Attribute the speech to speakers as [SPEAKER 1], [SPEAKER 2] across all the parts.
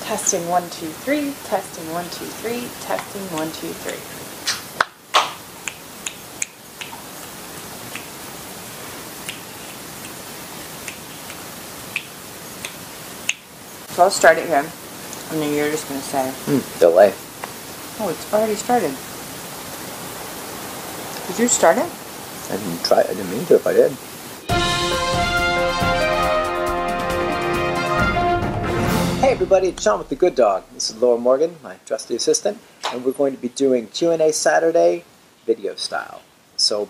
[SPEAKER 1] Testing 1, 2, 3. Testing 1, 2, 3. Testing 1, 2, 3. So I'll start it here, and then you're just going to say...
[SPEAKER 2] Delay.
[SPEAKER 1] Oh, it's already started. Did you start it?
[SPEAKER 2] I didn't try. I didn't mean to if I did. Hey everybody, it's Sean with The Good Dog. This is Laura Morgan, my trusty assistant, and we're going to be doing Q&A Saturday video style. So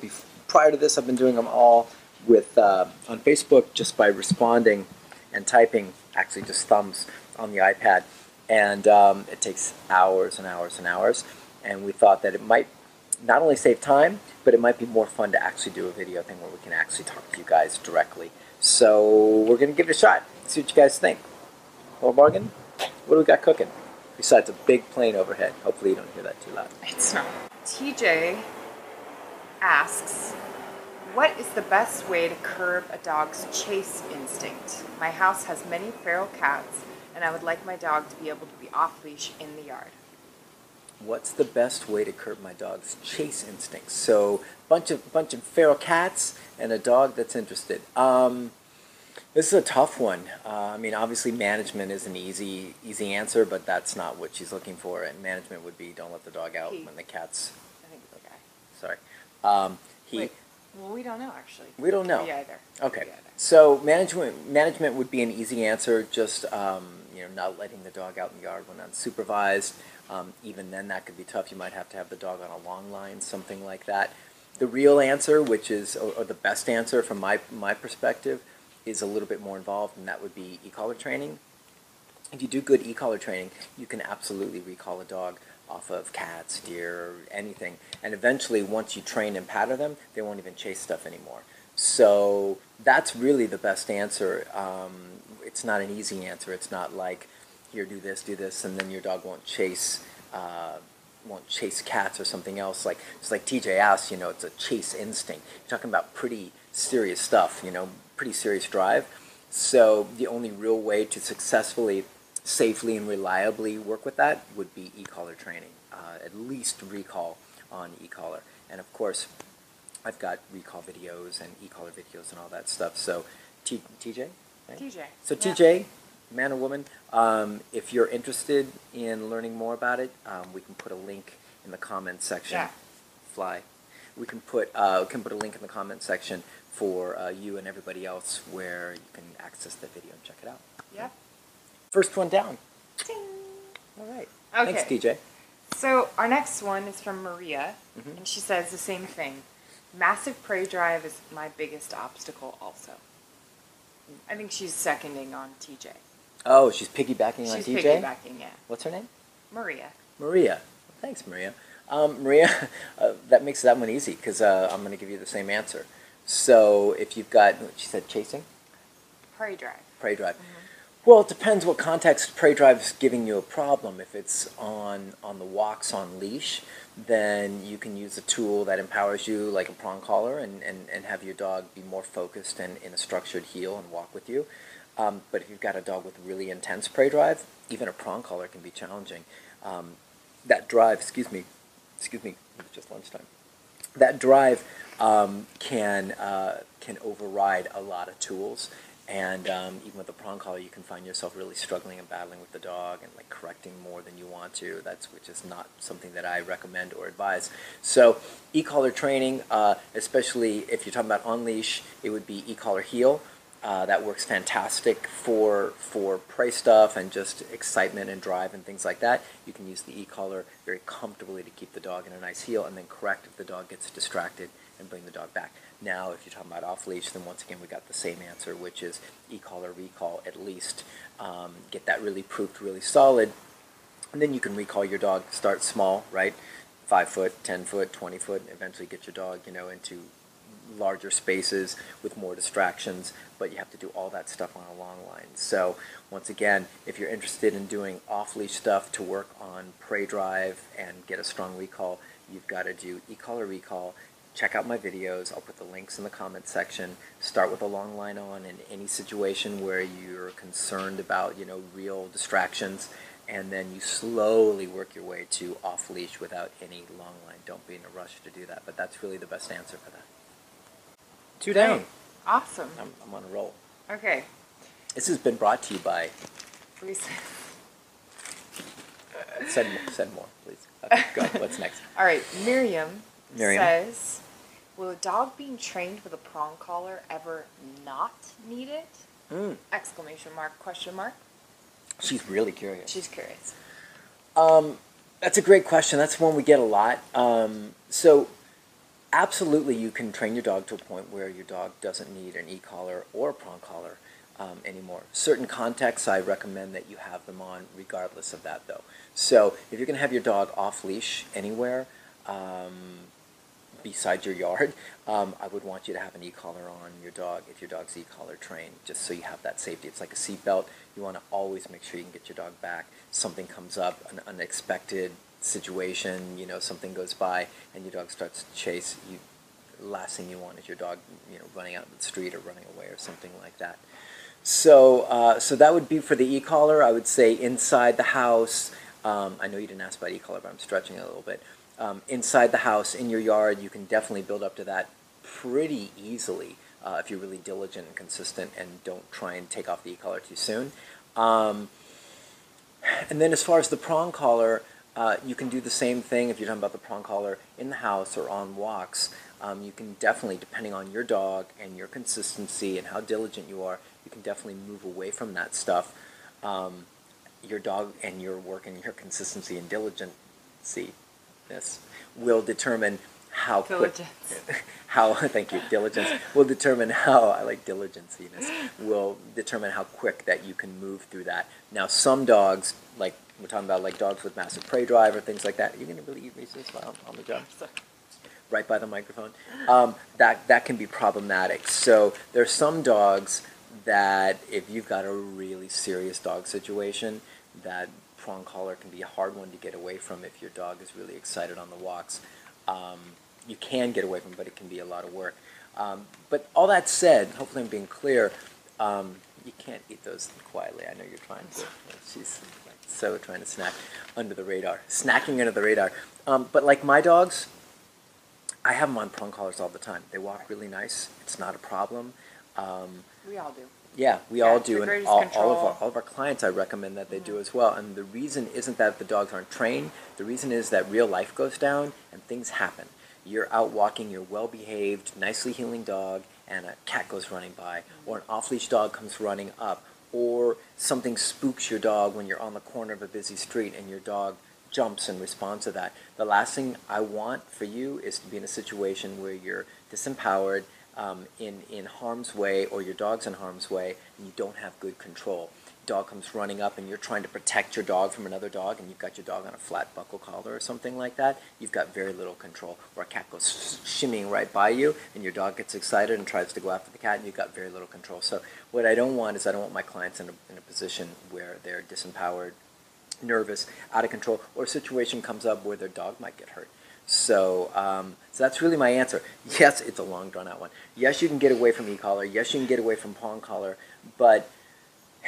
[SPEAKER 2] prior to this, I've been doing them all with on Facebook just by responding and typing, actually just thumbs on the iPad, and it takes hours and hours and hours, and we thought that it might not only save time, but it might be more fun to actually do a video thing where we can actually talk to you guys directly. So we're going to give it a shot, see what you guys think. Well, Morgan, what do we got cooking? Besides a big plane overhead. Hopefully you don't hear that too loud.
[SPEAKER 1] It's not. TJ asks, what is the best way to curb a dog's chase instinct? My house has many feral cats, and I would like my dog to be able to be off-leash in the yard.
[SPEAKER 2] What's the best way to curb my dog's chase instincts? So, bunch of feral cats and a dog that's interested. This is a tough one. I mean, obviously management is an easy answer, but that's not what she's looking for. And management would be don't let the dog out when the cat's...
[SPEAKER 1] I think it's okay.
[SPEAKER 2] Sorry.
[SPEAKER 1] Wait, well, we don't know, actually.
[SPEAKER 2] We don't know.
[SPEAKER 1] Me either.
[SPEAKER 2] Okay.
[SPEAKER 1] Me either.
[SPEAKER 2] So management would be an easy answer. Just not letting the dog out in the yard when unsupervised. Even then, that could be tough. You might have to have the dog on a long line, something like that. The real answer, which is, or the best answer from my perspective, is a little bit more involved, and that would be e-collar training. If you do good e-collar training, you can absolutely recall a dog off of cats, deer, or anything. And eventually, once you train and pattern them, they won't even chase stuff anymore. So that's really the best answer. It's not an easy answer. It's not like, here, do this, and then your dog won't chase cats or something else. Like just like TJ asked, it's a chase instinct. You're talking about pretty serious stuff, pretty serious drive. So the only real way to successfully, safely, and reliably work with that would be e-collar training. At least recall on e-collar. And of course, I've got recall videos and e-collar videos and all that stuff. So TJ? Right?
[SPEAKER 1] TJ.
[SPEAKER 2] So TJ, man or woman, if you're interested in learning more about it, we can put a link in the comments section.
[SPEAKER 1] Yeah.
[SPEAKER 2] We can put a link in the comments section for you and everybody else where you can access the video and check it out.
[SPEAKER 1] Yeah.
[SPEAKER 2] First one down.
[SPEAKER 1] Ding.
[SPEAKER 2] All right.
[SPEAKER 1] Okay.
[SPEAKER 2] Thanks, TJ.
[SPEAKER 1] So our next one is from Maria, and she says the same thing. Massive prey drive is my biggest obstacle also. I think she's seconding on TJ.
[SPEAKER 2] Oh, she's piggybacking on TJ?
[SPEAKER 1] She's piggybacking, yeah.
[SPEAKER 2] What's her name?
[SPEAKER 1] Maria.
[SPEAKER 2] Maria. Thanks, Maria. Maria, that makes that one easy because I'm going to give you the same answer. So if you've got, she said chasing?
[SPEAKER 1] Prey drive.
[SPEAKER 2] Prey drive. Well, it depends what context prey drive is giving you a problem. If it's on the walks on leash, then you can use a tool that empowers you, like a prong collar, and have your dog be more focused and in a structured heel and walk with you. But if you've got a dog with really intense prey drive, even a prong collar can be challenging. That drive, excuse me, it's just lunchtime. That drive can override a lot of tools. And even with a prong collar, you can find yourself really struggling and battling with the dog and like correcting more than you want to. Which is not something that I recommend or advise. So e-collar training, especially if you're talking about on leash, it would be e-collar heel. That works fantastic for prey stuff and just excitement and drive and things like that. You can use the e-collar very comfortably to keep the dog in a nice heel and then correct if the dog gets distracted and bring the dog back. Now, if you're talking about off-leash, then once again we got the same answer, which is e-collar recall at least. Get that really proofed, really solid, and then you can recall your dog. Start small, right? 5 foot, 10 foot, 20 foot, and eventually get your dog, into larger spaces with more distractions, but you have to do all that stuff on a long line. So once again, if you're interested in doing off-leash stuff to work on prey drive and get a strong recall, you've got to do e-collar recall check out my videos. I'll put the links in the comment section. Start with a long line on in any situation where you're concerned about, real distractions, and then you slowly work your way to off-leash without any long line. Don't be in a rush to do that, but that's really the best answer for that. 2 down.
[SPEAKER 1] Great. Awesome.
[SPEAKER 2] I'm on a roll.
[SPEAKER 1] Okay.
[SPEAKER 2] This has been brought to you by...
[SPEAKER 1] Please.
[SPEAKER 2] Send more, please. Okay, go ahead. What's next?
[SPEAKER 1] All right. Miriam says, will a dog being trained with a prong collar ever not need it? Exclamation mark, question mark.
[SPEAKER 2] She's really curious.
[SPEAKER 1] She's curious.
[SPEAKER 2] That's a great question. That's one we get a lot. So absolutely you can train your dog to a point where your dog doesn't need an e-collar or a prong collar anymore. Certain contexts I recommend that you have them on regardless of that though. So if you're going to have your dog off leash anywhere besides your yard, I would want you to have an e-collar on your dog if your dog's e-collar trained, just so you have that safety. It's like a seat belt. You want to always make sure you can get your dog back. Something comes up, an unexpected situation, something goes by and your dog starts to chase, the last thing you want is your dog, running out in the street or running away or something like that. So, so that would be for the e-collar. I would say inside the house, I know you didn't ask about e-collar, but I'm stretching it a little bit. Inside the house, in your yard, you can definitely build up to that pretty easily if you're really diligent and consistent and don't try and take off the e-collar too soon. And then as far as the prong collar, you can do the same thing if you're talking about the prong collar in the house or on walks. You can definitely, depending on your dog and your consistency and how diligent you are, you can definitely move away from that stuff. Your dog and your work and your consistency and diligency will determine how quick, thank you, diligence will determine how, I like diligenciness, will determine how quick that you can move through that. Now some dogs, like we're talking about like dogs with massive prey drive or things like that, are you going to really eat Reese's while on the job? Right by the microphone. That can be problematic. So there's some dogs that if you've got a really serious dog situation, that prong collar can be a hard one to get away from if your dog is really excited on the walks. You can get away from it, but it can be a lot of work. But all that said, hopefully I'm being clear, you can't eat those quietly. I know you're trying to. She's like, so trying to snack under the radar. Snacking under the radar. But like my dogs, I have them on prong collars all the time. They walk really nice. It's not a problem.
[SPEAKER 1] We all do.
[SPEAKER 2] Yeah, we all do, and all of our clients, I recommend that they do as well. And the reason isn't that the dogs aren't trained. The reason is that real life goes down and things happen. You're out walking your well-behaved, nicely healing dog, and a cat goes running by, or an off-leash dog comes running up, or something spooks your dog when you're on the corner of a busy street and your dog jumps in response to that. The last thing I want for you is to be in a situation where you're disempowered, in harm's way, or your dog's in harm's way, and you don't have good control. Dog comes running up and you're trying to protect your dog from another dog, and you've got your dog on a flat buckle collar or something like that, you've got very little control. Or a cat goes shimmying right by you and your dog gets excited and tries to go after the cat, and you've got very little control. So what I don't want is I don't want my clients in a position where they're disempowered, nervous, out of control, or a situation comes up where their dog might get hurt. So, so that's really my answer. Yes, it's a long, drawn-out one. Yes, you can get away from e-collar. Yes, you can get away from prong collar. But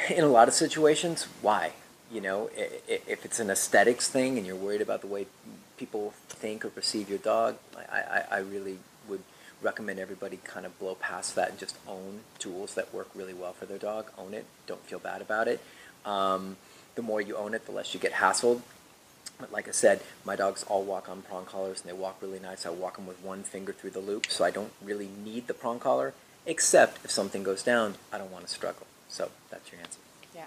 [SPEAKER 2] in a lot of situations, why? If it's an aesthetics thing and you're worried about the way people think or perceive your dog, I really would recommend everybody kind of blow past that and just own tools that work really well for their dog. Own it. Don't feel bad about it. The more you own it, the less you get hassled. But like I said, my dogs all walk on prong collars, and they walk really nice. I walk them with one finger through the loop, so I don't really need the prong collar, except if something goes down, I don't want to struggle. So that's your answer.
[SPEAKER 1] Yeah,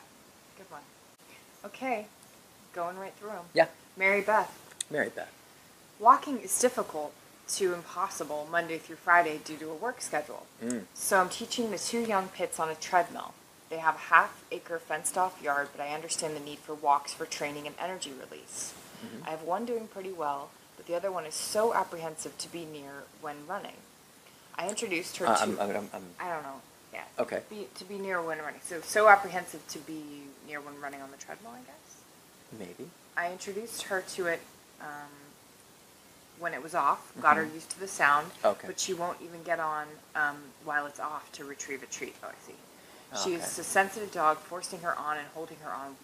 [SPEAKER 1] good one. Okay, going right through them.
[SPEAKER 2] Yeah.
[SPEAKER 1] Mary Beth.
[SPEAKER 2] Mary Beth.
[SPEAKER 1] Walking is difficult to impossible Monday through Friday due to a work schedule. So I'm teaching the 2 young pits on a treadmill. They have a half-acre fenced-off yard, but I understand the need for walks for training and energy release. I have one doing pretty well, but the other one is so apprehensive to be near when running. I introduced her to... I don't know. Yeah.
[SPEAKER 2] Okay.
[SPEAKER 1] To be near when running. So apprehensive to be near when running on the treadmill, I guess?
[SPEAKER 2] Maybe.
[SPEAKER 1] I introduced her to it when it was off, got her used to the sound,
[SPEAKER 2] Okay.
[SPEAKER 1] but she won't even get on while it's off to retrieve a treat. Oh, I see.
[SPEAKER 2] Okay.
[SPEAKER 1] She's a sensitive dog. Forcing her on and holding her on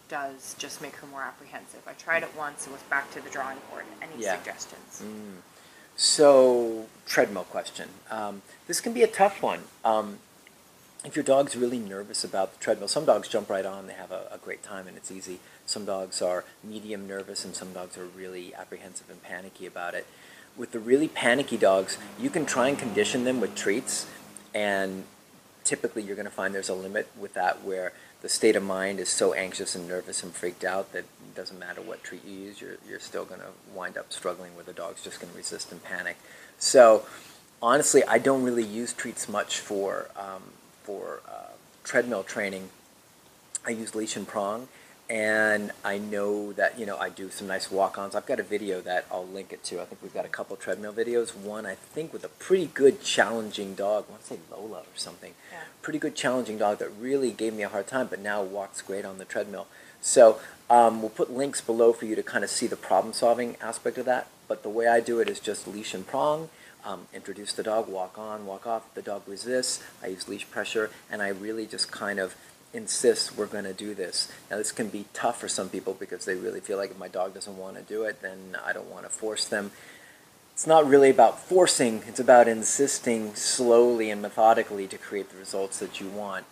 [SPEAKER 1] does just make her more apprehensive. I tried it once and was back to the drawing board. Any suggestions?
[SPEAKER 2] So, treadmill question. This can be a tough one. If your dog's really nervous about the treadmill, some dogs jump right on, they have a great time and it's easy. Some dogs are medium nervous and some dogs are really apprehensive and panicky about it. With the really panicky dogs, you can try and condition them with treats, and typically you're going to find there's a limit with that where the state of mind is so anxious and nervous and freaked out that it doesn't matter what treat you use, you're still going to wind up struggling where the dog's just going to resist and panic. So honestly, I don't really use treats much for treadmill training. I use leash and prong, and I know that, I do some nice walk-ons. I've got a video that I'll link it to. I think we've got a couple treadmill videos. One, I think, with a pretty good challenging dog. I want to say Lola or something. Yeah. Pretty good challenging dog that really gave me a hard time, but now walks great on the treadmill. So we'll put links below for you to kind of see the problem-solving aspect of that. But the way I do it is just leash and prong. Introduce the dog, walk on, walk off. The dog resists. I use leash pressure, and I really just kind of insist we're going to do this. Now, this can be tough for some people because they really feel like if my dog doesn't want to do it, then I don't want to force them. It's not really about forcing. It's about insisting slowly and methodically to create the results that you want.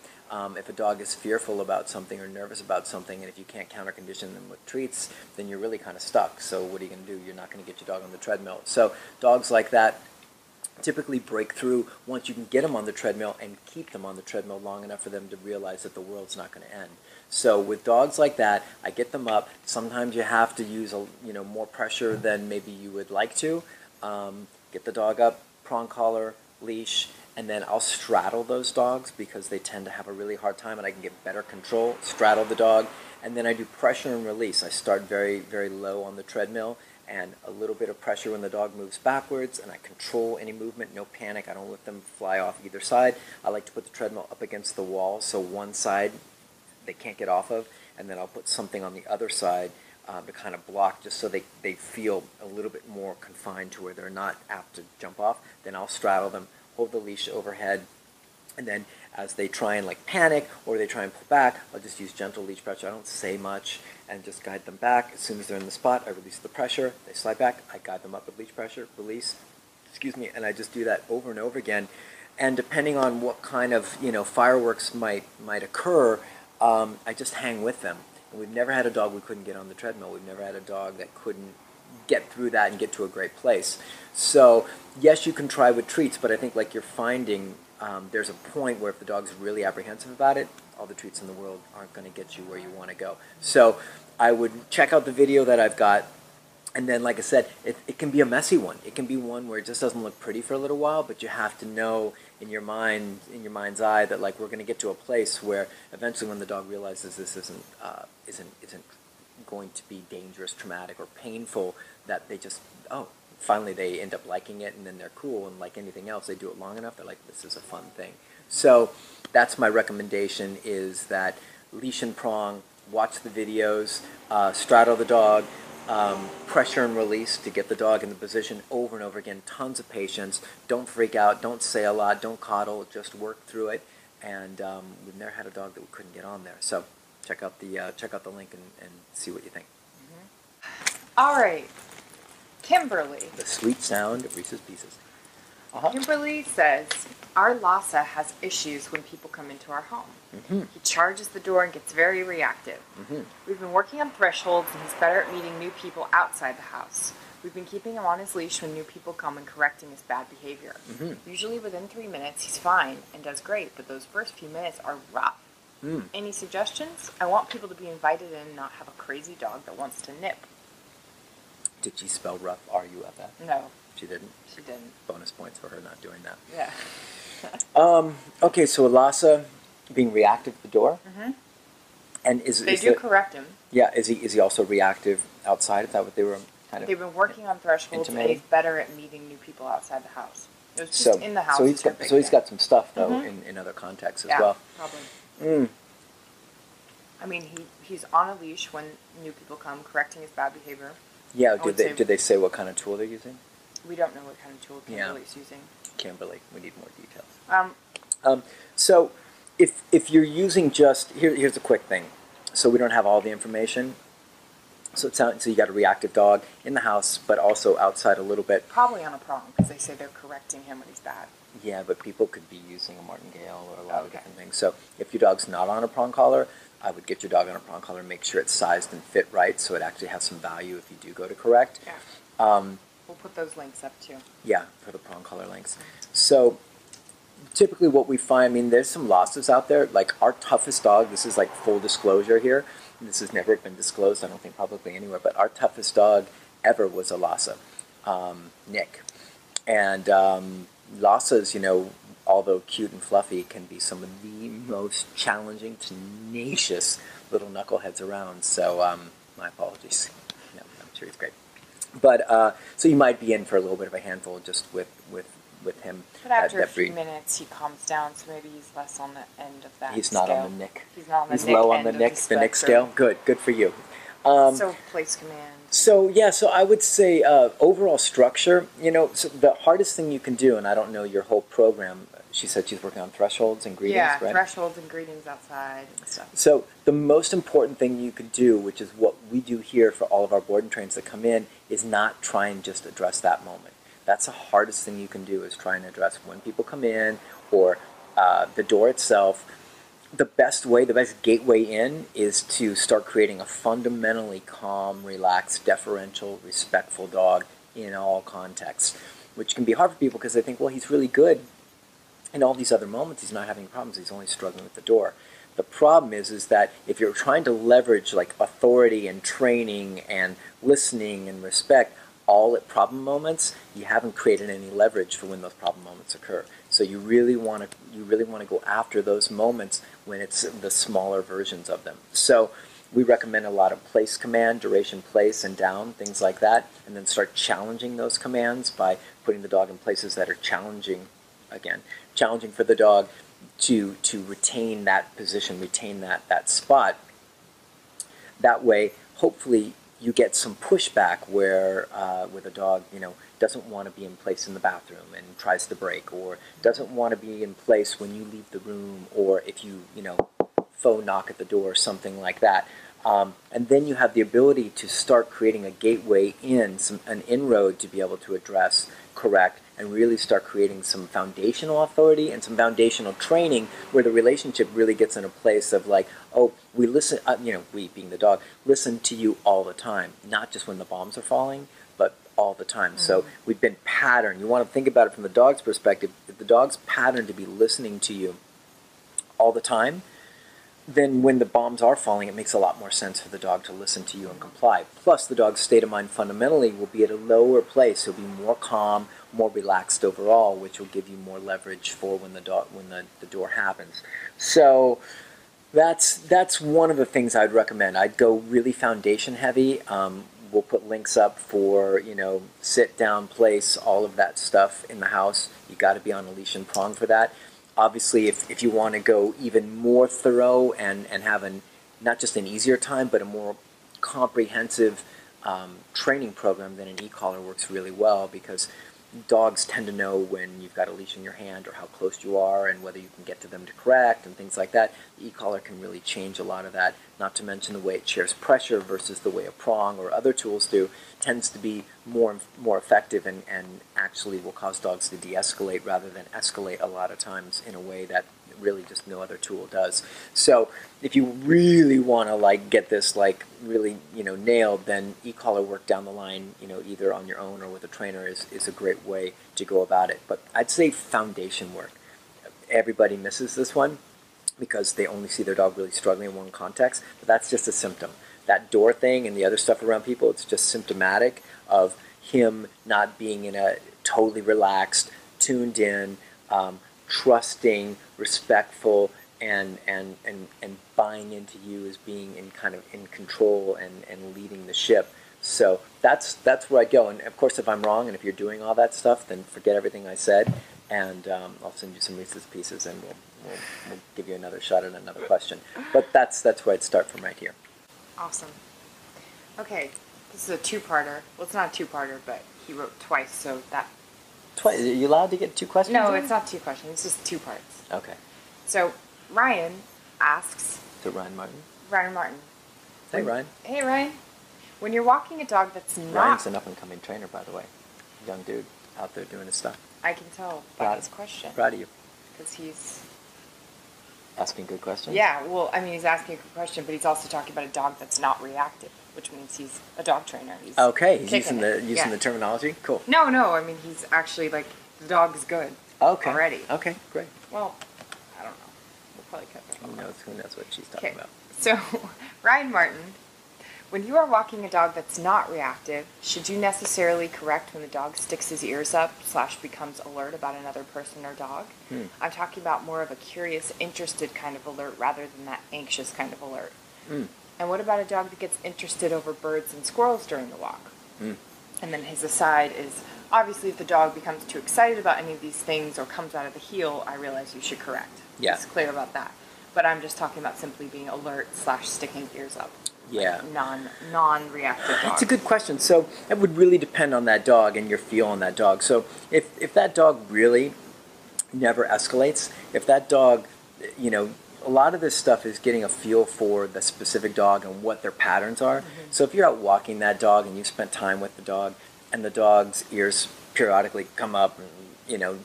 [SPEAKER 2] If a dog is fearful about something or nervous about something, and if you can't counter condition them with treats, then you're really kind of stuck. So what are you going to do? You're not going to get your dog on the treadmill. So dogs like that typically break through once you can get them on the treadmill and keep them on the treadmill long enough for them to realize that the world's not going to end. So with dogs like that, I get them up. Sometimes you have to use more pressure than maybe you would like to. Get the dog up, prong collar, leash, and then I'll straddle those dogs because they tend to have a really hard time, and I can get better control. Straddle the dog, and then I do pressure and release. I start very, very low on the treadmill, and a little bit of pressure when the dog moves backwards, and I control any movement, no panic. I don't let them fly off either side. I like to put the treadmill up against the wall, so one side they can't get off of, and then I'll put something on the other side to kind of block, just so they feel a little bit more confined to where they're not apt to jump off. Then I'll straddle them, hold the leash overhead, and then as they try and panic or they try and pull back, I'll just use gentle leash pressure. I don't say much and just guide them back. As soon as they're in the spot, I release the pressure. They slide back. I guide them up with leash pressure, release, and I just do that over and over again. And depending on what kind of fireworks might occur, I just hang with them. And we've never had a dog we couldn't get on the treadmill. We've never had a dog that couldn't get through that and get to a great place. So yes, you can try with treats, but I think you're finding there's a point where if the dog's really apprehensive about it, all the treats in the world aren't going to get you where you want to go. So I would check out the video that I've got, and then like I said, it can be a messy one. It can be one where it just doesn't look pretty for a little while, but you have to know in your mind's eye that we're going to get to a place where eventually when the dog realizes this isn't going to be dangerous, traumatic, or painful, that they just, finally they end up liking it, and then they're cool, and like anything else, they do it long enough, they're like, this is a fun thing. So that's my recommendation, is that leash and prong, watch the videos, straddle the dog, pressure and release to get the dog in the position over and over again, tons of patience, don't freak out, don't say a lot, don't coddle, just work through it, and we've never had a dog that we couldn't get on there. So check out the link and see what you think.
[SPEAKER 1] All right. Kimberly.
[SPEAKER 2] The sweet sound of Reese's Pieces.
[SPEAKER 1] Kimberly says, our Lhasa has issues when people come into our home. He charges the door and gets very reactive. We've been working on thresholds, and he's better at meeting new people outside the house. We've been keeping him on his leash when new people come and correcting his bad behavior. Usually within 3 minutes, he's fine and does great, but those first few minutes are rough. Any suggestions? I want people to be invited in and not have a crazy dog that wants to nip.
[SPEAKER 2] Did she spell rough R-U-F-F?
[SPEAKER 1] No.
[SPEAKER 2] She didn't?
[SPEAKER 1] She didn't.
[SPEAKER 2] Bonus points for her not doing that.
[SPEAKER 1] Yeah.
[SPEAKER 2] Okay, so Lhasa being reactive at the door. And
[SPEAKER 1] they do correct him.
[SPEAKER 2] Yeah, is he also reactive outside? Is that what they were kind of?
[SPEAKER 1] They've been working on thresholds, and he's better at meeting new people outside the house. It was just in the house.
[SPEAKER 2] So he's got some stuff though in other contexts as well.
[SPEAKER 1] Probably. I mean, he's on a leash when new people come, correcting his bad behavior.
[SPEAKER 2] Yeah, did they say what kind of tool they're using?
[SPEAKER 1] We don't know what kind of tool Kimberly's using.
[SPEAKER 2] Kimberly, we need more details.
[SPEAKER 1] So
[SPEAKER 2] if you're using just, here's a quick thing. So we don't have all the information. So you got a reactive dog in the house, but also outside a little bit.
[SPEAKER 1] Probably on a prong, because they say they're correcting him when he's bad.
[SPEAKER 2] Yeah, but people could be using a martingale or a lot of different things. So if your dog's not on a prong collar, I would get your dog on a prong collar, make sure it's sized and fit right, so it actually has some value if you do go to correct.
[SPEAKER 1] Yeah. We'll put those links up too.
[SPEAKER 2] Yeah, for the prong collar links. So typically what we find, I mean, there's some Lhasas out there. Like our toughest dog, this is like full disclosure here. This has never been disclosed, I don't think, publicly anywhere, but our toughest dog ever was a Lhasa, Nick. And Lhasas, you know, although cute and fluffy, can be some of the most challenging, tenacious little knuckleheads around. So my apologies. No, I'm sure he's great. But so you might be in for a little bit of a handful just with him.
[SPEAKER 1] But after a few minutes, he calms down, so maybe he's less on the end of that
[SPEAKER 2] He's
[SPEAKER 1] scale.
[SPEAKER 2] not on the Nick.
[SPEAKER 1] He's not on the
[SPEAKER 2] He's
[SPEAKER 1] Nick
[SPEAKER 2] low on
[SPEAKER 1] end
[SPEAKER 2] the
[SPEAKER 1] of
[SPEAKER 2] Nick, the Nick scale. Good for you.
[SPEAKER 1] So place command.
[SPEAKER 2] So yeah, so I would say overall structure, you know, so the hardest thing you can do, and I don't know your whole program, she said she's working on thresholds and greetings,
[SPEAKER 1] yeah,
[SPEAKER 2] right?
[SPEAKER 1] thresholds and greetings outside and stuff.
[SPEAKER 2] So the most important thing you could do, which is what we do here for all of our board and trains that come in, is not try and just address that moment. That's the hardest thing you can do, is try and address when people come in or the door itself. The best way, the best gateway in, is to start creating a fundamentally calm, relaxed, deferential, respectful dog in all contexts, which can be hard for people because they think, well, he's really good in all these other moments. He's not having problems. He's only struggling with the door. The problem is that if you're trying to leverage like authority and training and listening and respect all at problem moments, you haven't created any leverage for when those problem moments occur. So you really want to go after those moments when it's the smaller versions of them. So we recommend a lot of place command, duration, place, and down, things like that, and then start challenging those commands by putting the dog in places that are challenging, again, challenging for the dog to retain that position, retain that spot. That way, hopefully, you get some pushback where the dog, you know, doesn't want to be in place in the bathroom and tries to break, or doesn't want to be in place when you leave the room, or if you faux knock at the door or something like that. And then you have the ability to start creating a gateway in, an inroad to be able to address, correct, and really start creating some foundational authority and some foundational training where the relationship really gets in a place of like, oh, we listen, we being the dog, listen to you all the time, not just when the bombs are falling, but all the time. Mm-hmm. So we've been patterned. You want to think about it from the dog's perspective. If the dog's patterned to be listening to you all the time, then when the bombs are falling, it makes a lot more sense for the dog to listen to you and comply. Plus, the dog's state of mind fundamentally will be at a lower place. He'll be more calm, more relaxed overall, which will give you more leverage for when the door happens. So that's one of the things I'd recommend. I'd go really foundation heavy. We'll put links up for, sit down, place, all of that stuff in the house. You got to be on a leash and prong for that. Obviously, if you want to go even more thorough and have not just an easier time, but a more comprehensive training program, then an e-collar works really well, because dogs tend to know when you've got a leash in your hand or how close you are and whether you can get to them to correct and things like that. The e-collar can really change a lot of that, not to mention the way it shares pressure versus the way a prong or other tools do tends to be more effective and actually will cause dogs to de-escalate rather than escalate a lot of times in a way that really just no other tool does. So if you really want to get this really nailed, then e-collar work down the line, either on your own or with a trainer is a great way to go about it. But I'd say foundation work. Everybody misses this one because they only see their dog really struggling in one context, but that's just a symptom. That door thing and the other stuff around people, it's just symptomatic of him not being in a totally relaxed, tuned in, trusting, respectful, and buying into you as being in control and leading the ship. So that's where I go. And of course, if I'm wrong and if you're doing all that stuff, then forget everything I said, and I'll send you some Reese's Pieces, and we'll give you another shot at another question. But that's where I'd start from right here.
[SPEAKER 1] Awesome. Okay, This is a two-parter. Well, it's not a two-parter, but he wrote twice, so that...
[SPEAKER 2] Twice? Are you allowed to get 2 questions?
[SPEAKER 1] No, it's not 2 questions. It's just 2 parts.
[SPEAKER 2] Okay.
[SPEAKER 1] So, Ryan asks...
[SPEAKER 2] So Ryan Martin?
[SPEAKER 1] Ryan Martin.
[SPEAKER 2] Hey, Ryan.
[SPEAKER 1] Hey, Ryan. When you're walking a dog that's not...
[SPEAKER 2] Ryan's an up-and-coming trainer, by the way. Young dude out there doing his stuff.
[SPEAKER 1] I can tell by his question.
[SPEAKER 2] Proud of you.
[SPEAKER 1] Because he's...
[SPEAKER 2] Asking good questions?
[SPEAKER 1] Yeah, well, I mean, he's asking a good question, but he's also talking about a dog that's not reactive, which means he's a dog trainer. He's
[SPEAKER 2] he's using the terminology? Cool.
[SPEAKER 1] No, I mean, he's actually, like, the dog is good already.
[SPEAKER 2] Okay, great.
[SPEAKER 1] Well, I don't know. We'll probably cut that off.
[SPEAKER 2] Who knows what she's talking about.
[SPEAKER 1] So, Ryan Martin, when you are walking a dog that's not reactive, should you necessarily correct when the dog sticks his ears up / becomes alert about another person or dog? I'm talking about more of a curious, interested kind of alert rather than that anxious kind of alert. And what about a dog that gets interested over birds and squirrels during the walk? And then his aside is, obviously if the dog becomes too excited about any of these things or comes out of the heel, I realize you should correct.
[SPEAKER 2] Yeah.
[SPEAKER 1] He's clear about that. But I'm just talking about simply being alert / sticking ears up.
[SPEAKER 2] Yeah.
[SPEAKER 1] Like non-reactive dog.
[SPEAKER 2] That's a good question. So it would really depend on that dog and your feel on that dog. So if that dog really never escalates, if that dog, a lot of this stuff is getting a feel for the specific dog and what their patterns are. So if you're out walking that dog and you spent time with the dog and the dog's ears periodically come up and,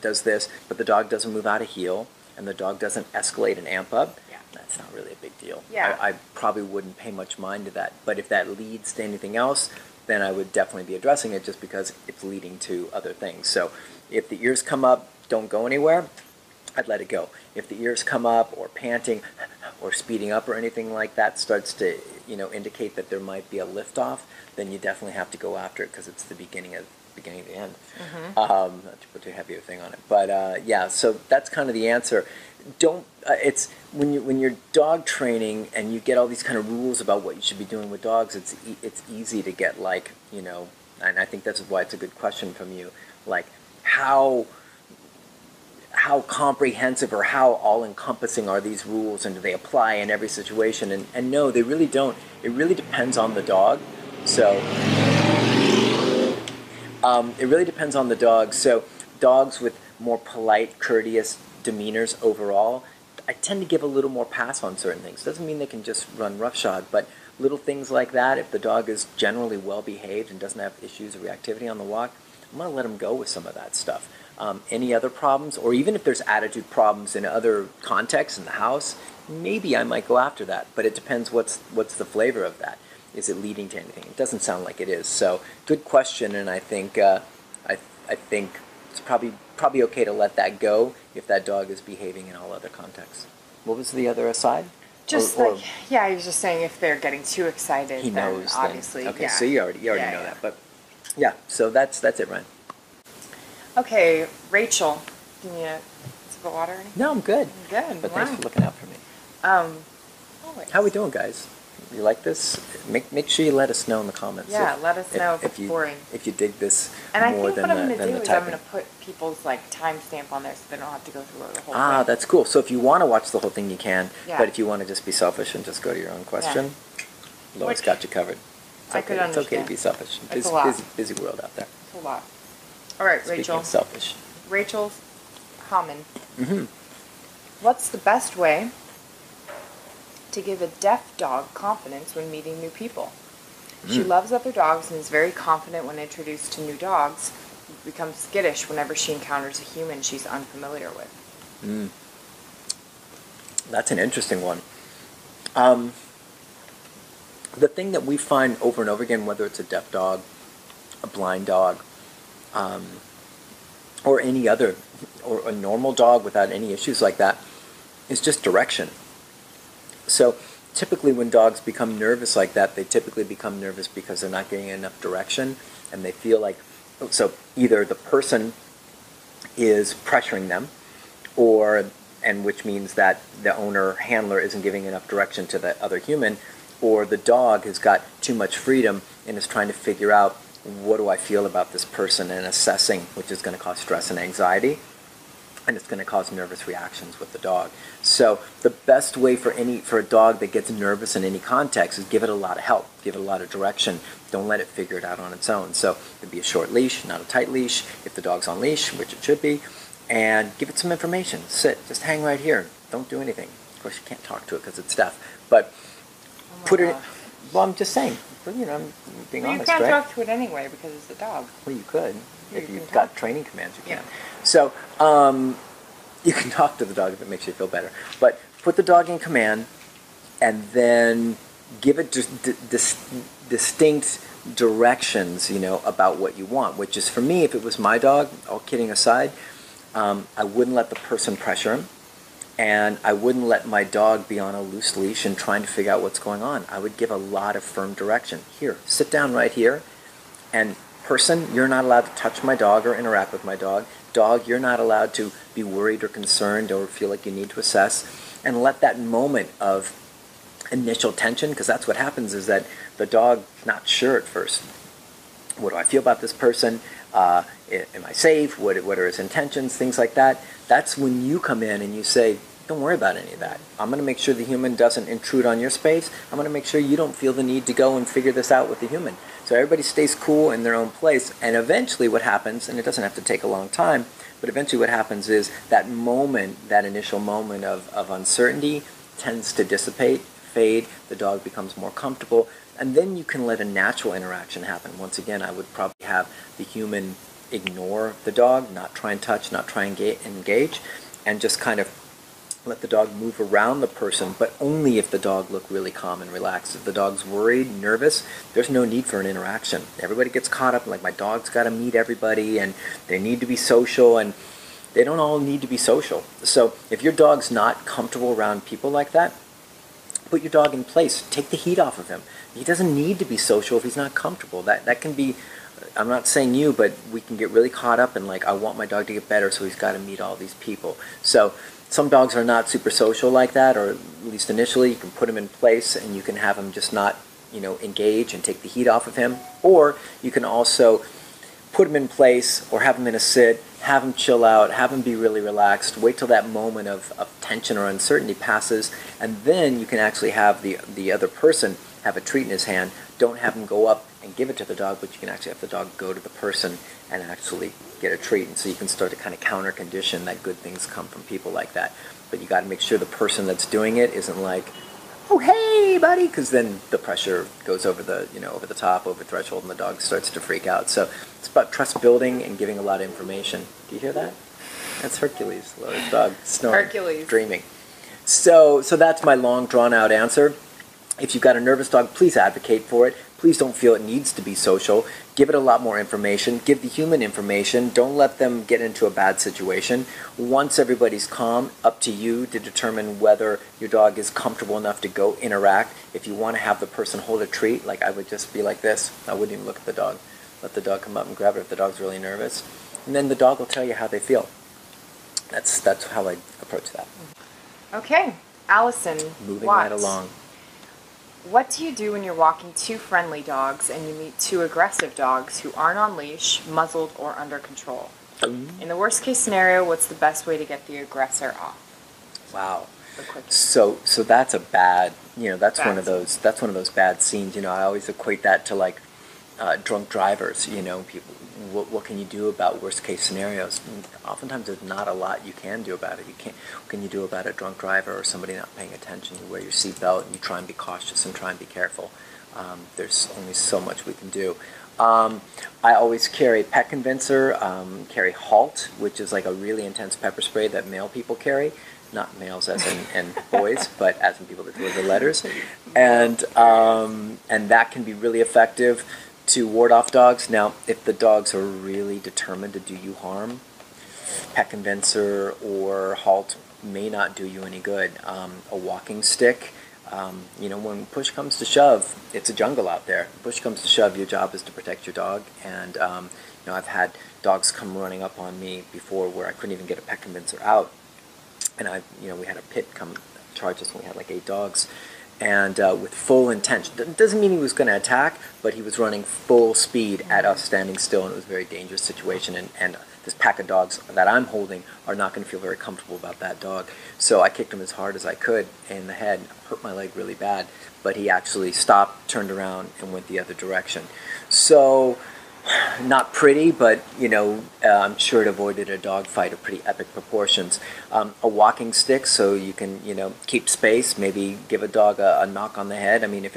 [SPEAKER 2] does this, but the dog doesn't move out of heel and the dog doesn't escalate and amp up, that's not really a big deal.
[SPEAKER 1] Yeah.
[SPEAKER 2] I probably wouldn't pay much mind to that. But if that leads to anything else, then I would definitely be addressing it just because it's leading to other things. So if the ears come up, don't go anywhere, I'd let it go. If the ears come up or panting or speeding up or anything like that starts to indicate that there might be a liftoff, then you definitely have to go after it because it's the beginning of the end. Not to put too heavy a thing on it. But so that's kind of the answer. It's when you're dog training and you get all these kind of rules about what you should be doing with dogs, it's easy to get and I think that's why it's a good question from you, like how comprehensive or how all-encompassing are these rules and do they apply in every situation? And no, they really don't. It really depends on the dog. So it really depends on the dog. So dogs with more polite, courteous demeanors overall, I tend to give a little more pass on certain things. Doesn't mean they can just run roughshod, but little things like that, if the dog is generally well-behaved and doesn't have issues of reactivity on the walk, I'm going to let them go with some of that stuff. Any other problems, or even if there's attitude problems in other contexts in the house, maybe I might go after that. But it depends what's the flavor of that. Is it leading to anything? It doesn't sound like it is. So good question, and I think I think it's probably okay to let that go if that dog is behaving in all other contexts. What was the other aside?
[SPEAKER 1] He was just saying if they're getting too excited,
[SPEAKER 2] he knows.
[SPEAKER 1] Then obviously,
[SPEAKER 2] okay, so you already know that, but yeah. So that's it, Ryan.
[SPEAKER 1] Okay, Rachel, do you need a sip of water or anything?
[SPEAKER 2] No, I'm good.
[SPEAKER 1] Good.
[SPEAKER 2] But thanks for looking out for me. How we doing, guys? You like this? Make sure you let us know in the comments.
[SPEAKER 1] Yeah, let us know if it's boring.
[SPEAKER 2] If you dig this
[SPEAKER 1] and
[SPEAKER 2] more than the typing. And I think what I'm going to do is I'm going to put
[SPEAKER 1] people's timestamp on there so they don't have to go through the whole thing.
[SPEAKER 2] Ah, that's cool. So if you want to watch the whole thing, you can.
[SPEAKER 1] Yeah.
[SPEAKER 2] But if you want to just be selfish and just go to your own question, Laura's got you covered. It's okay to be selfish.
[SPEAKER 1] It's a lot.
[SPEAKER 2] Busy world out there.
[SPEAKER 1] It's a lot. All right,
[SPEAKER 2] Speaking
[SPEAKER 1] Rachel.
[SPEAKER 2] of selfish.
[SPEAKER 1] Rachel's comment. What's the best way to give a deaf dog confidence when meeting new people? She loves other dogs and is very confident when introduced to new dogs, becomes skittish whenever she encounters a human she's unfamiliar with.
[SPEAKER 2] That's an interesting one. The thing that we find over and over again, whether it's a deaf dog, a blind dog, or any other, or a normal dog without any issues like that, is just direction. So typically when dogs become nervous like that, they typically become nervous because they're not getting enough direction, and they feel like, so either the person is pressuring them, and which means that the owner, handler, isn't giving enough direction to the other human, or the dog has got too much freedom and is trying to figure out, what do I feel about this person, and assessing, which is going to cause stress and anxiety, and it's going to cause nervous reactions with the dog. So the best way for a dog that gets nervous in any context is give it a lot of help, give it a lot of direction. Don't let it figure it out on its own. So it'd be a short leash, not a tight leash. If the dog's on leash, which it should be, and give it some information. Sit, just hang right here. Don't do anything. Of course, you can't talk to it because it's deaf. But put it. Well, I'm just saying. You know, I'm being honest, right?
[SPEAKER 1] You can't talk to it anyway because it's a dog.
[SPEAKER 2] Well, you could. If you've got training commands, you can. So you can talk to the dog if it makes you feel better. But put the dog in command and then give it distinct directions, you know, about what you want. Which is, for me, if it was my dog, all kidding aside, I wouldn't let the person pressure him. And I wouldn't let my dog be on a loose leash and trying to figure out what's going on. I would give a lot of firm direction. Here, sit down right here. And person, you're not allowed to touch my dog or interact with my dog. Dog, you're not allowed to be worried or concerned or feel like you need to assess. And let that moment of initial tension, because that's what happens, is that the dog's not sure at first. What do I feel about this person? Am I safe? What are his intentions? Things like that. That's when you come in and you say, don't worry about any of that. I'm going to make sure the human doesn't intrude on your space. I'm going to make sure you don't feel the need to go and figure this out with the human. So everybody stays cool in their own place. And eventually what happens, and it doesn't have to take a long time, but eventually what happens is that moment, that initial moment of uncertainty tends to dissipate, fade, the dog becomes more comfortable, and then you can let a natural interaction happen. Once again, I would probably have the human ignore the dog, not try and touch, not try and engage, and just kind of let the dog move around the person, but only if the dog looked really calm and relaxed. If the dog's worried, nervous, there's no need for an interaction. Everybody gets caught up, like my dog's got to meet everybody, and they need to be social, and they don't all need to be social. So if your dog's not comfortable around people like that, put your dog in place. Take the heat off of him. He doesn't need to be social if he's not comfortable. That can be, I'm not saying you, but we can get really caught up in like, I want my dog to get better, so he's got to meet all these people. So some dogs are not super social like that, or at least initially. You can put him in place and you can have him just not, you know, engage and take the heat off of him. Or you can also put him in place or have him in a sit, have him chill out, have him be really relaxed, wait till that moment of tension or uncertainty passes, and then you can actually have the other person have a treat in his hand. Don't have him go up and give it to the dog, but you can actually have the dog go to the person and actually get a treat. And so you can start to kind of counter condition that good things come from people like that. But you got to make sure the person that's doing it isn't like, oh hey buddy, because then the pressure goes over the, you know, over the top, over threshold, and the dog starts to freak out. So it's about trust building and giving a lot of information. Do you hear that? That's Hercules, the dog snoring,
[SPEAKER 1] Hercules,
[SPEAKER 2] dreaming. So that's my long drawn out answer. If you've got a nervous dog, please advocate for it. Please don't feel it needs to be social. Give it a lot more information. Give the human information. Don't let them get into a bad situation. Once everybody's calm, up to you to determine whether your dog is comfortable enough to go interact. If you want to have the person hold a treat, like I would just be like this. I wouldn't even look at the dog. Let the dog come up and grab it if the dog's really nervous. And then the dog will tell you how they feel. That's how I approach that.
[SPEAKER 1] Okay, Alison.
[SPEAKER 2] Moving right along.
[SPEAKER 1] What do you do when you're walking two friendly dogs and you meet two aggressive dogs who aren't on leash, muzzled, or under control? In the worst case scenario, what's the best way to get the aggressor off?
[SPEAKER 2] Wow. So that's a bad, you know, that's one of those bad scenes. You know, I always equate that to like drunk drivers. You know, people. What can you do about worst case scenarios? And oftentimes there's not a lot you can do about it. What can you do about a drunk driver or somebody not paying attention? You wear your seatbelt and you try and be cautious and try and be careful. There's only so much we can do. I always carry pet convincer, carry Halt, which is like a really intense pepper spray that male people carry. Not males as in boys, but as in people that deliver letters. And that can be really effective to ward off dogs. Now, if the dogs are really determined to do you harm, pet convincer or Halt may not do you any good. A walking stick, you know, when push comes to shove, it's a jungle out there. Push comes to shove, your job is to protect your dog. And you know, I've had dogs come running up on me before where I couldn't even get a pet convincer out. And we had a pit come charge us when we had like 8 dogs. And with full intention. Doesn't mean he was going to attack, but he was running full speed at us standing still, and it was a very dangerous situation. And this pack of dogs that I'm holding are not going to feel very comfortable about that dog. So I kicked him as hard as I could in the head, hurt my leg really bad, but he actually stopped, turned around, and went the other direction. So, not pretty, but I'm sure it avoided a dog fight of pretty epic proportions. A walking stick, so you can keep space. Maybe give a dog a knock on the head. I mean, if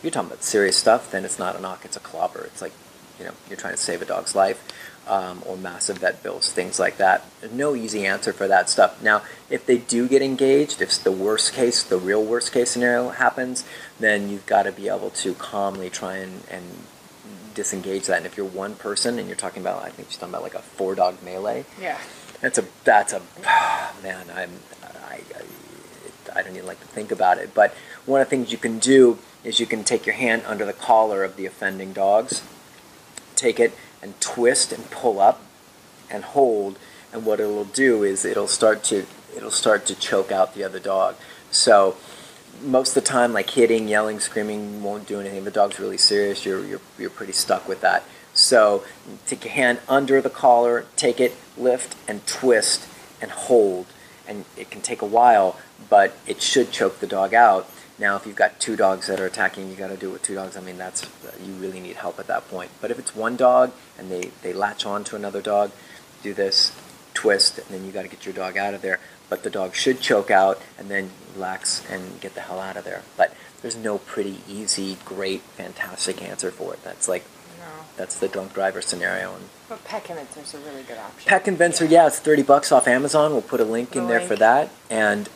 [SPEAKER 2] you're talking about serious stuff, then it's not a knock; it's a clobber. It's like you're trying to save a dog's life, or massive vet bills, things like that. There's no easy answer for that stuff. Now, if they do get engaged, if the worst case, the real worst case scenario happens, then you've got to be able to calmly try and disengage that. And if you're one person and you're talking about, I think she's talking about like a 4-dog melee.
[SPEAKER 1] Yeah.
[SPEAKER 2] That's a man. I don't even like to think about it. But one of the things you can do is you can take your hand under the collar of the offending dogs, take it and twist and pull up and hold. And what it'll do is it'll start to choke out the other dog. So most of the time, like hitting, yelling, screaming won't do anything. If the dog's really serious, you're pretty stuck with that. So take your hand under the collar, take it, lift, and twist, and hold. And it can take a while, but it should choke the dog out. Now, if you've got 2 dogs that are attacking, you got to do it with 2 dogs. I mean, you really need help at that point. But if it's one dog and they latch on to another dog, do this, twist, and then you got to get your dog out of there. But the dog should choke out and then relax and get the hell out of there. But there's no pretty easy, great, fantastic answer for it. That's that's the drunk driver scenario.
[SPEAKER 1] But pet convincer's a really good option.
[SPEAKER 2] Pet convincer, yeah, it's $30 off Amazon. We'll put a link in there for that. And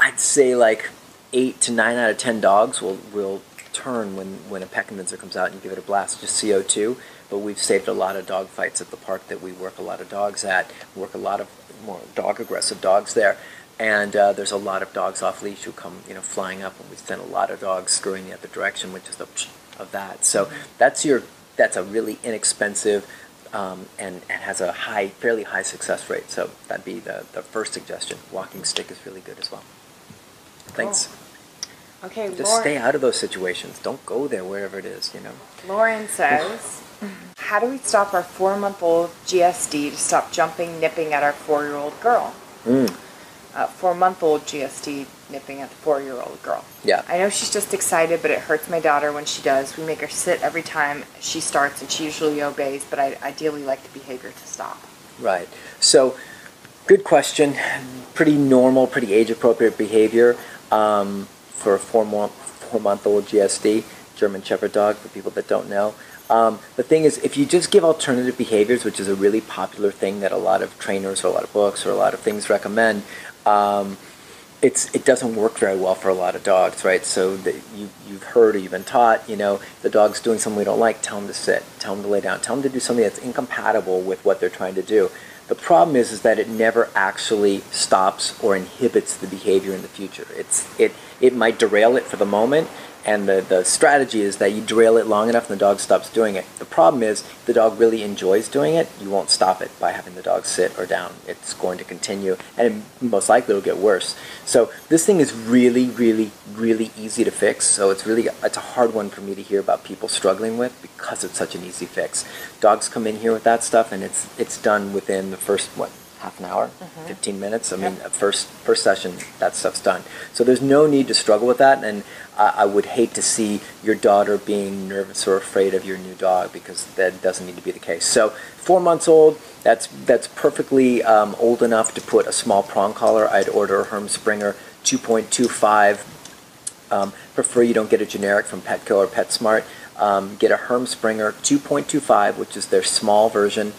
[SPEAKER 2] I'd say like 8 to 9 out of 10 dogs will turn when a pet convincer comes out and you give it a blast, just CO2. But we've saved a lot of dog fights at the park that we work a lot of dogs at. We work a lot of more dog-aggressive dogs there. And there's a lot of dogs off-leash who come flying up, and we send a lot of dogs scurrying the other direction with just of that. So that's a really inexpensive and has a fairly high success rate. So that'd be the first suggestion. Walking stick is really good as well. Thanks.
[SPEAKER 1] Cool. Okay,
[SPEAKER 2] just stay out of those situations. Don't go there wherever it is.
[SPEAKER 1] Lauren says, how do we stop our 4-month-old GSD to stop jumping, nipping at our 4-year-old girl? 4-month-old GSD nipping at the 4-year-old girl.
[SPEAKER 2] Yeah.
[SPEAKER 1] I know she's just excited, but it hurts my daughter when she does. We make her sit every time she starts, and she usually obeys, but I ideally like the behavior to stop.
[SPEAKER 2] Right. So, good question. Pretty normal, pretty age-appropriate behavior for a 4-month-old GSD, German Shepherd dog, for people that don't know. The thing is, if you just give alternative behaviors, which is a really popular thing that a lot of trainers or a lot of books or a lot of things recommend, it doesn't work very well for a lot of dogs, right? So you've heard or you've been taught, the dog's doing something we don't like, tell him to sit, tell him to lay down, tell him to do something that's incompatible with what they're trying to do. The problem is that it never actually stops or inhibits the behavior in the future. It might derail it for the moment, and the strategy is that you derail it long enough and the dog stops doing it. The problem is if the dog really enjoys doing it, you won't stop it by having the dog sit or down. It's going to continue, and most likely it'll get worse. So this thing is really, really, really easy to fix. So it's a hard one for me to hear about people struggling with because it's such an easy fix. Dogs come in here with that stuff, and it's done within the first, half an hour, 15 minutes. I mean, first session, that stuff's done. So there's no need to struggle with that, and I would hate to see your daughter being nervous or afraid of your new dog, because that doesn't need to be the case. So 4 months old, that's perfectly old enough to put a small prong collar. I'd order a Herm Springer 2.25. Prefer you don't get a generic from Petco or PetSmart. Get a Herm Springer 2.25, which is their small version.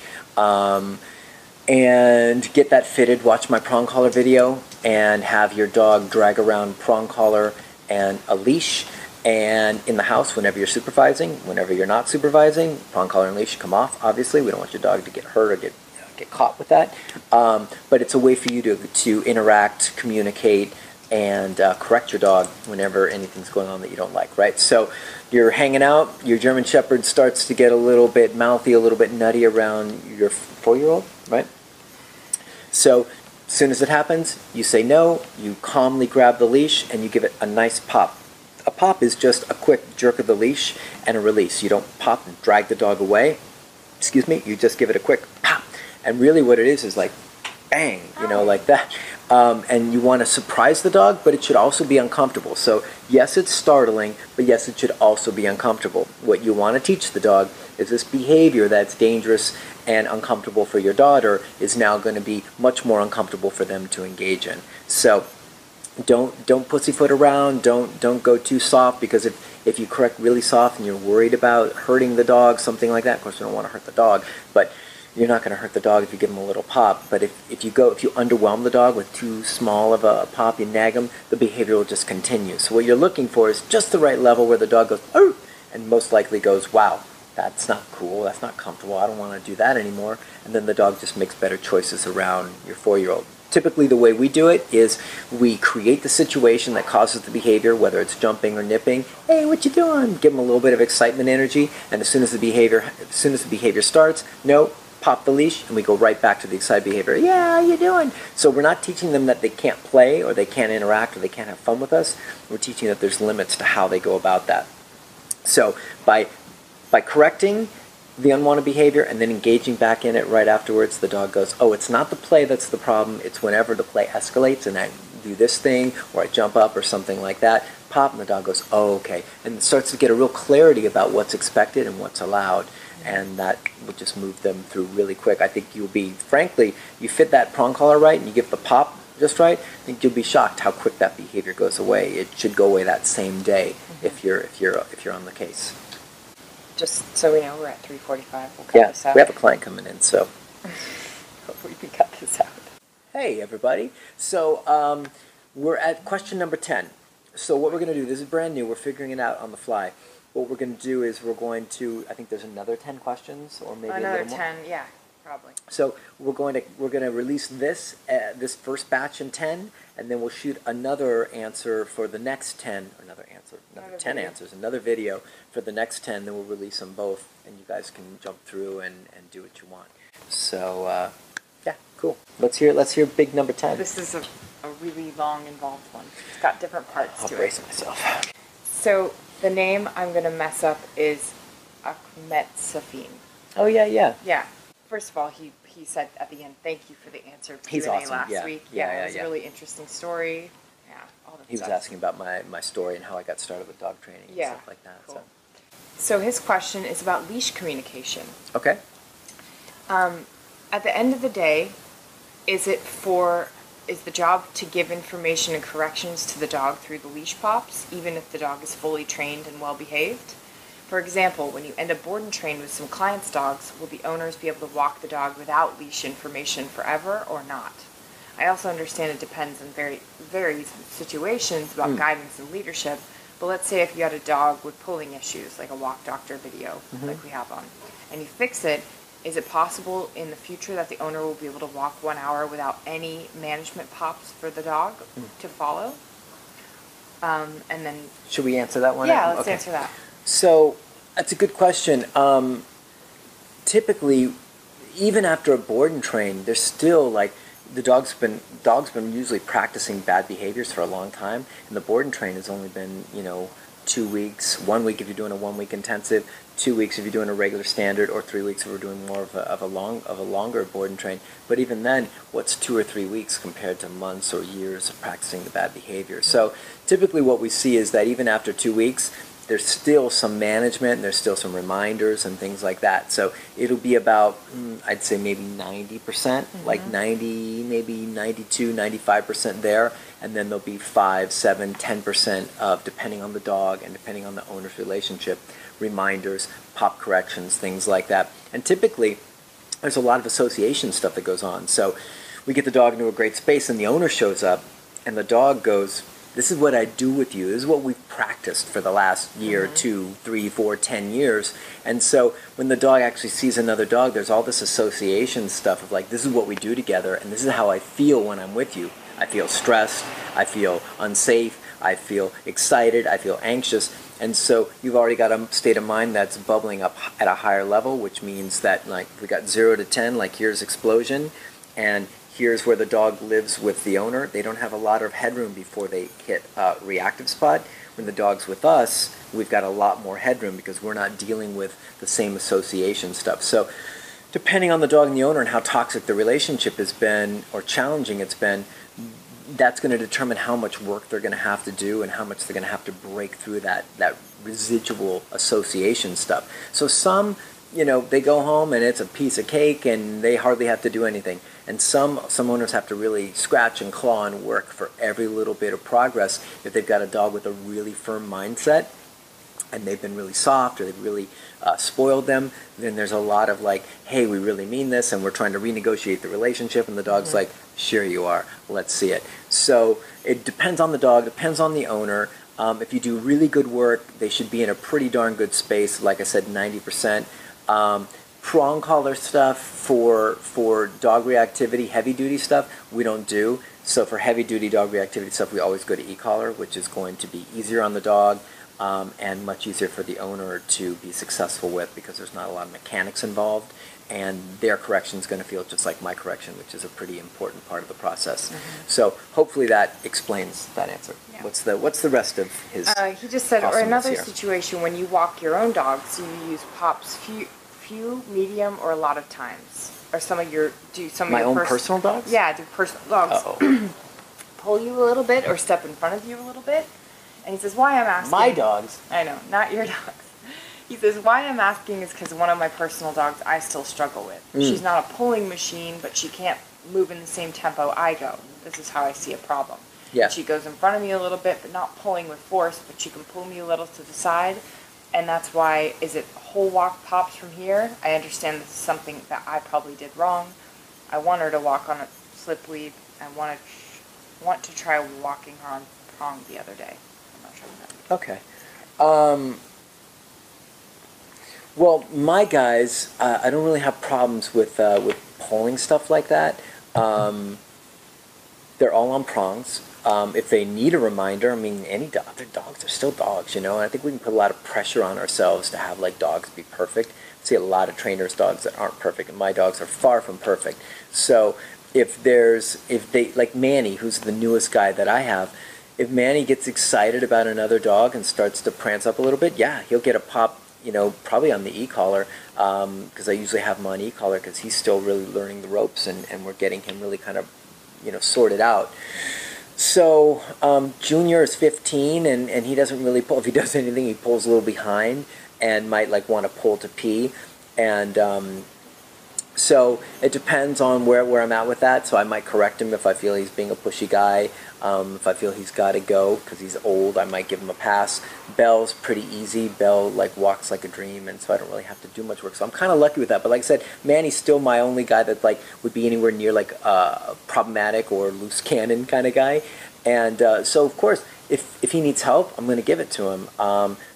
[SPEAKER 2] And get that fitted. Watch my prong collar video and have your dog drag around prong collar and a leash. And in the house, whenever you're supervising, whenever you're not supervising, prong collar and leash come off. Obviously, we don't want your dog to get hurt or get caught with that. But it's a way for you to interact, communicate, and correct your dog whenever anything's going on that you don't like, right? So you're hanging out, your German Shepherd starts to get a little bit mouthy, a little bit nutty around your 4-year-old, right? So as soon as it happens, you say no, you calmly grab the leash, and you give it a nice pop. A pop is just a quick jerk of the leash and a release. You don't pop and drag the dog away. excuse me, you just give it a quick pop. And really what it is like bang, you know, like that. And you want to surprise the dog, but it should also be uncomfortable. So yes, it's startling, but yes, it should also be uncomfortable. What you want to teach the dog is this behavior that's dangerous and uncomfortable for your daughter is now going to be much more uncomfortable for them to engage in. So don't pussyfoot around, don't go too soft, because if you correct really soft and you're worried about hurting the dog, something like that, of course you don't want to hurt the dog, but you're not going to hurt the dog if you give him a little pop. But if you underwhelm the dog with too small of a pop, you nag him, the behavior will just continue. So what you're looking for is just the right level where the dog goes, oh, and most likely goes, wow, that's not cool, that's not comfortable, I don't want to do that anymore. And then the dog just makes better choices around your 4-year-old. Typically the way we do it is we create the situation that causes the behavior, whether it's jumping or nipping. Hey, what you doing? Give them a little bit of excitement energy, and as soon as the behavior starts, no, pop the leash, and we go right back to the excited behavior. Yeah, how you doing? So we're not teaching them that they can't play or they can't interact or they can't have fun with us. We're teaching that there's limits to how they go about that. So by correcting the unwanted behavior and then engaging back in it right afterwards, the dog goes, oh, it's not the play that's the problem, it's whenever the play escalates and I do this thing or I jump up or something like that, pop, and the dog goes, oh, okay, and it starts to get a real clarity about what's expected and what's allowed, and that will just move them through really quick. I think you'll be, frankly, you fit that prong collar right and you give the pop just right, I think you'll be shocked how quick that behavior goes away. It should go away that same day if you're on the case.
[SPEAKER 1] Just so we know, we're at 3:45. We'll cut this out.
[SPEAKER 2] We have a client coming in, so
[SPEAKER 1] hopefully we can cut this out.
[SPEAKER 2] Hey, everybody. So we're at question number 10. So what we're going to do, this is brand new, we're figuring it out on the fly. What we're going to do is we're going to, I think there's another 10 questions, or maybe
[SPEAKER 1] another
[SPEAKER 2] a little more.
[SPEAKER 1] 10, yeah, probably.
[SPEAKER 2] So we're going to release this first batch in 10, and then we'll shoot another answer for the next 10, or another 10
[SPEAKER 1] video.
[SPEAKER 2] answers, another video for the next 10, then we'll release them both, and you guys can jump through and do what you want. So, yeah, cool. Let's hear big number 10.
[SPEAKER 1] This is a really long, involved one. It's got different parts to it.
[SPEAKER 2] I'll brace myself.
[SPEAKER 1] So the name I'm going to mess up is Akmetsafin.
[SPEAKER 2] Oh, yeah.
[SPEAKER 1] Yeah. First of all, he said at the end, thank you for the answer
[SPEAKER 2] He's
[SPEAKER 1] Q&A
[SPEAKER 2] awesome.
[SPEAKER 1] last week. It was a really interesting story. Yeah, all that
[SPEAKER 2] He was
[SPEAKER 1] stuff.
[SPEAKER 2] asking about my story and how I got started with dog training and stuff like that.
[SPEAKER 1] Cool. So his question is about leash communication.
[SPEAKER 2] Okay.
[SPEAKER 1] At the end of the day, is the job to give information and corrections to the dog through the leash pops, even if the dog is fully trained and well behaved? For example, when you end up board and trained with some clients' dogs, will the owners be able to walk the dog without leash information forever or not? I also understand it depends on various situations about guidance and leadership, but let's say if you had a dog with pulling issues, like a walk doctor video, like we have on, and you fix it, is it possible in the future that the owner will be able to walk 1 hour without any management pops for the dog to follow? And then...
[SPEAKER 2] Should we answer that one?
[SPEAKER 1] Yeah, let's answer that.
[SPEAKER 2] So, that's a good question. Typically, even after a board and train, there's still like, the dog's been usually practicing bad behaviors for a long time, and the board and train has only been, 2 weeks, 1 week if you're doing a 1 week intensive, 2 weeks if you're doing a regular standard, or 3 weeks if we're doing more of a longer board and train. But even then, what's 2 or 3 weeks compared to months or years of practicing the bad behavior? So typically what we see is that even after 2 weeks, there's still some management, and there's still some reminders and things like that. So it'll be about, I'd say maybe 90%, like 90, maybe 92, 95% there. And then there'll be 5, 7, 10% of, depending on the dog and depending on the owner's relationship, reminders, pop corrections, things like that. And typically, there's a lot of association stuff that goes on. So we get the dog into a great space and the owner shows up and the dog goes, this is what I do with you. This is what we've practiced for the last year, 2, 3, 4, 10 years. And so when the dog actually sees another dog, there's all this association stuff of like, this is what we do together, and this is how I feel when I'm with you. I feel stressed, I feel unsafe, I feel excited, I feel anxious. And so you've already got a state of mind that's bubbling up at a higher level, which means that like we got 0 to 10, like here's explosion, and here's where the dog lives with the owner. They don't have a lot of headroom before they hit reactive spot, When the dog's with us, we've got a lot more headroom because we're not dealing with the same association stuff. So depending on the dog and the owner and how toxic the relationship has been or challenging it's been, that's going to determine how much work they're going to have to do and how much they're going to have to break through that residual association stuff. So some, they go home and it's a piece of cake and they hardly have to do anything. And some owners have to really scratch and claw and work for every little bit of progress if they've got a dog with a really firm mindset and they've been really soft or they've really spoiled them. Then there's a lot of like, hey, we really mean this and we're trying to renegotiate the relationship, and the dog's like, sure you are, let's see it. So it depends on the dog, depends on the owner. If you do really good work, they should be in a pretty darn good space, like I said, 90%. Prong collar stuff for dog reactivity, heavy duty stuff, we don't do. So for heavy duty dog reactivity stuff, we always go to e-collar, which is going to be easier on the dog and much easier for the owner to be successful with because there's not a lot of mechanics involved, and their correction is going to feel just like my correction, which is a pretty important part of the process. So hopefully that explains that answer. Yeah. What's the rest of his?
[SPEAKER 1] He just said, or another
[SPEAKER 2] here?
[SPEAKER 1] situation when you walk your own dogs, do you use pops few, medium, or a lot of times? Or
[SPEAKER 2] My own personal dogs?
[SPEAKER 1] Yeah, do personal dogs pull you a little bit or step in front of you a little bit? And he says, why I'm asking...
[SPEAKER 2] My dogs.
[SPEAKER 1] I know, not your dogs. He says, why I'm asking is because one of my personal dogs I still struggle with. She's not a pulling machine, but she can't move in the same tempo I go. This is how I see a problem.
[SPEAKER 2] Yeah.
[SPEAKER 1] She goes in front of me a little bit, but not pulling with force, but she can pull me a little to the side. And that's why, is it whole walk pops from here? I understand this is something that I probably did wrong. I want her to walk on a slip lead. I want to try walking her on prong the other day. I'm not sure what that
[SPEAKER 2] means. Okay. Well, my guys, I don't really have problems with pulling stuff like that. They're all on prongs. If they need a reminder, I mean, they're dogs. They're still dogs, and I think we can put a lot of pressure on ourselves to have like dogs be perfect. I see a lot of trainers' dogs that aren't perfect, and my dogs are far from perfect. So if they like Manny, who's the newest guy that I have, if Manny gets excited about another dog and starts to prance up a little bit, yeah, he'll get a pop. Probably on the e-collar, because I usually have him on e-collar because he's still really learning the ropes and we're getting him really kind of, sorted out. So Junior is 15 and he doesn't really pull. If he does anything, he pulls a little behind and might like want to pull to pee. And so it depends on where I'm at with that. So I might correct him if I feel he's being a pushy guy. If I feel he's got to go because he's old, I might give him a pass. Bell's pretty easy. Bell walks like a dream, and so I don't really have to do much work. So I'm kind of lucky with that. But like I said, Manny's still my only guy that would be anywhere near a problematic or loose cannon kind of guy. And so of course, if he needs help, I'm going to give it to him.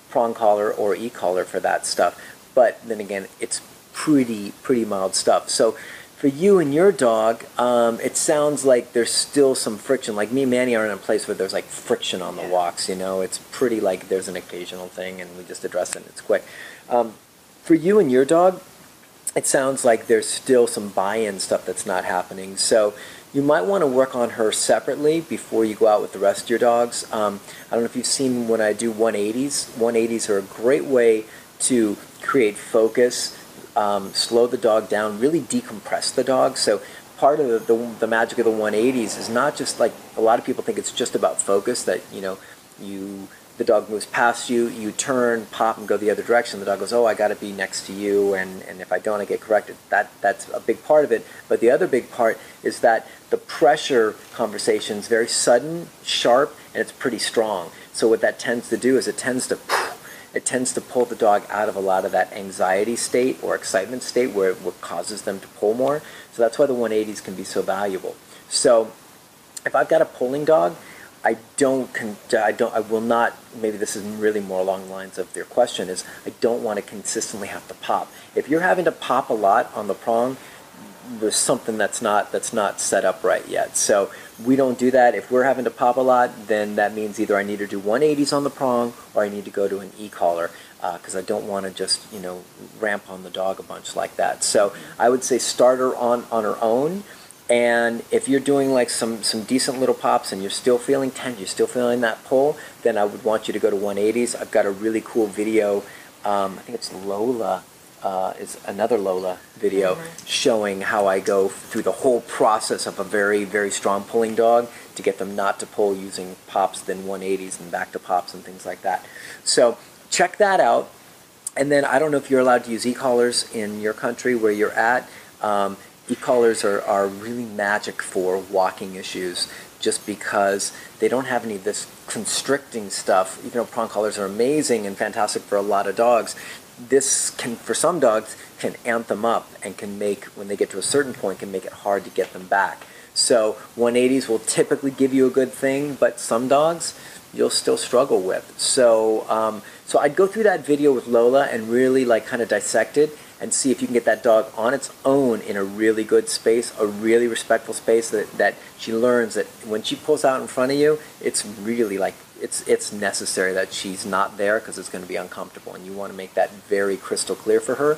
[SPEAKER 2] Prong collar or e-collar for that stuff. But then again, it's pretty mild stuff. So for you and your dog, it sounds like there's still some friction. Like me and Manny are in a place where there's like friction on the walks, It's pretty like there's an occasional thing and we just address it and it's quick. For you and your dog, it sounds like there's still some buy-in stuff that's not happening. So you might want to work on her separately before you go out with the rest of your dogs. I don't know if you've seen when I do 180s. 180s are a great way to create focus, slow the dog down, really decompress the dog. So part of the magic of the 180s is not just like a lot of people think it's just about focus, that the dog moves past you, you turn, pop, and go the other direction. The dog goes, oh, I got to be next to you, and if I don't, I get corrected. That's a big part of it. But the other big part is that the pressure conversation is very sudden, sharp, and it's pretty strong. So what that tends to do is it tends to pull the dog out of a lot of that anxiety state or excitement state where what causes them to pull more. So that's why the 180s can be so valuable. So if I've got a pulling dog, I will not, maybe this is really more along the lines of your question, is I don't want to consistently have to pop. If you're having to pop a lot on the prong, there's something that's not set up right yet. So we don't do that. If we're having to pop a lot, then that means either I need to do 180s on the prong or I need to go to an e-collar because I don't want to just ramp on the dog a bunch like that. So I would say start her on her own. And if you're doing like some decent little pops and you're still feeling tense, you're still feeling that pull, then I would want you to go to 180s. I've got a really cool video. I think it's Lola, is another Lola video showing how I go through the whole process of a very, very strong pulling dog to get them not to pull using pops, then 180s and back to pops and things like that. So check that out. And then I don't know if you're allowed to use e-collars in your country where you're at. E-collars are really magic for walking issues just because they don't have any of this constricting stuff. Even though prong collars are amazing and fantastic for a lot of dogs, this can, for some dogs, can amp them up and can make, when they get to a certain point, can make it hard to get them back. So 180s will typically give you a good thing, but some dogs you'll still struggle with. So so I'd go through that video with Lola and really like kind of dissect it and see if you can get that dog on its own in a really good space, a really respectful space that she learns that when she pulls out in front of you, it's really like, it's necessary that she's not there because it's going to be uncomfortable, and you want to make that very crystal clear for her.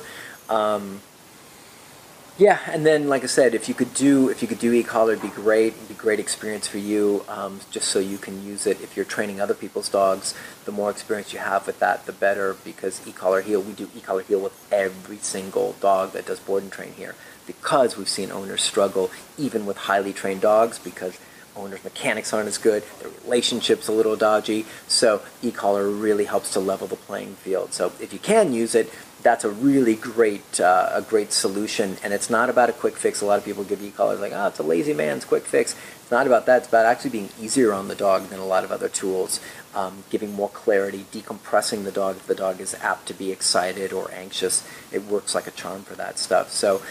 [SPEAKER 2] Yeah, and then like I said, if you could do e-collar, it'd be great. It'd be a great experience for you, just so you can use it if you're training other people's dogs. The more experience you have with that, the better, because e-collar heel, we do e-collar heel with every single dog that does board and train here, because we've seen owners struggle even with highly trained dogs because owners' mechanics aren't as good, their relationship's a little dodgy, so e-collar really helps to level the playing field. So if you can use it, that's a really great solution, and it's not about a quick fix. A lot of people give e-collars like, oh, it's a lazy man's quick fix. It's not about that. It's about actually being easier on the dog than a lot of other tools, giving more clarity, decompressing the dog if the dog is apt to be excited or anxious. It works like a charm for that stuff. So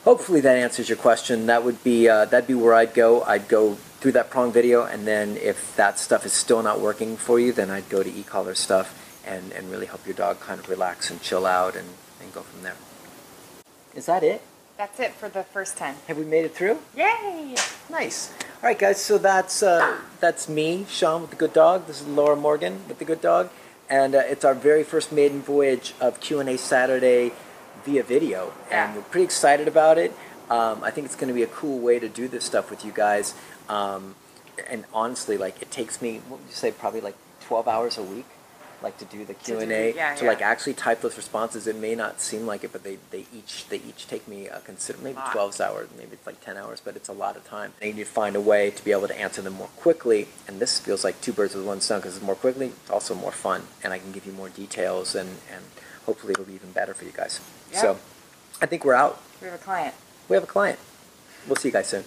[SPEAKER 2] hopefully that answers your question. That would be that'd be where I'd go. I'd go through that prong video, and then if that stuff is still not working for you, then I'd go to e-collar stuff and really help your dog kind of relax and chill out and go from there. Is that it?
[SPEAKER 1] That's it for the first 10.
[SPEAKER 2] Have we made it through?
[SPEAKER 1] Yay!
[SPEAKER 2] Nice. All right, guys, so that's me, Sean, with the good dog. This is Laura Morgan with the good dog, and it's our very first maiden voyage of Q&A Saturday via video, and we're pretty excited about it. I think it's going to be a cool way to do this stuff with you guys, and honestly, like, it takes me, what would you say, probably like 12 hours a week, like, to do the Q&A, like actually type those responses. It may not seem like it, but they each take me a maybe 12 hours, maybe it's like 10 hours, but it's a lot of time. And you need to find a way to be able to answer them more quickly, and this feels like two birds with one stone because it's more quickly, it's also more fun, and I can give you more details, and hopefully it'll be even better for you guys. Yep. So I think we're out.
[SPEAKER 1] We have a client.
[SPEAKER 2] We have a client. We'll see you guys soon.